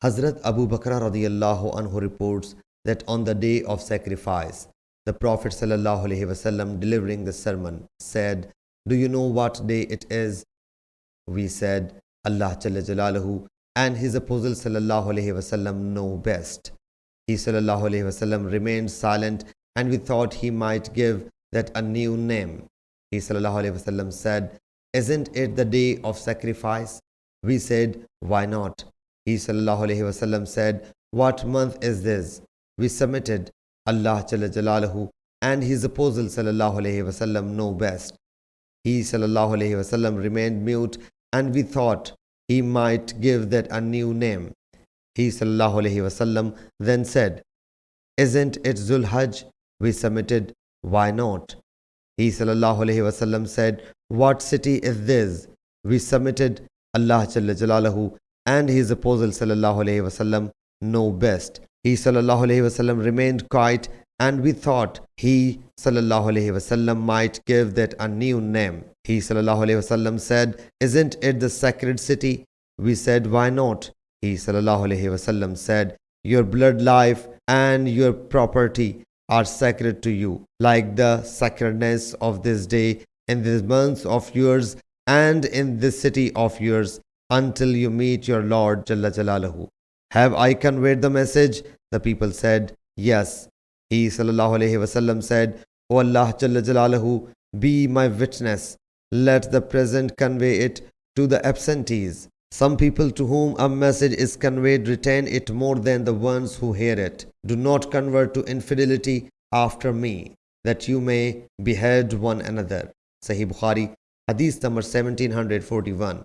Hazrat Abu Bakr radiyallahu anhu reports that on the day of sacrifice, the Prophet sallallahu alaihi wasallam delivering the sermon said, "Do you know what day it is?" We said, "Allah Jalla Jalaluhu and His Apostle sallallahu alaihi wasallam know best." He sallallahu alaihi wasallam remained silent and we thought he might give that a new name. He sallallahu alaihi wasallam said, "Isn't it the day of sacrifice?" We said, "Why not?" He sallallahu alaihi wasallam said, "What month is this?" We submitted, "Allah Jalla Jalaluhu and His Apostle sallallahu alaihi wasallam know best." He sallallahu alaihi wasallam remained mute and we thought he might give that a new name. He sallallahu alaihi wasallam then said, "Isn't it Zulhajj?" We submitted, "Why not?" He sallallahu alaihi wasallam said, "What city is this?" We submitted, "Allah Jalla Jalaluhu and His Apostle sallallahu alaihi wasallam know best." He sallallahu alaihi wasallam remained quiet and we thought he sallallahu alaihi wasallam might give that a new name. He sallallahu alaihi wasallam said, "Isn't it the sacred city?" We said, "Why not?" He sallallahu alaihi wasallam said, "Your blood life and your property are sacred to you, like the sacredness of this day in this month of yours and in this city of yours until you meet your Lord Jalla Jalaluhu. Have I conveyed the message?" The people said, "Yes." He sallallahu alaihi wasallam said, "O Allah Jalla Jalaluhu, be my witness. Let the present convey it to the absentees. Some people to whom a message is conveyed retain it more than the ones who hear it. Do not convert to infidelity after me, that you may behead one another." Sahih Bukhari, Hadith number 1741.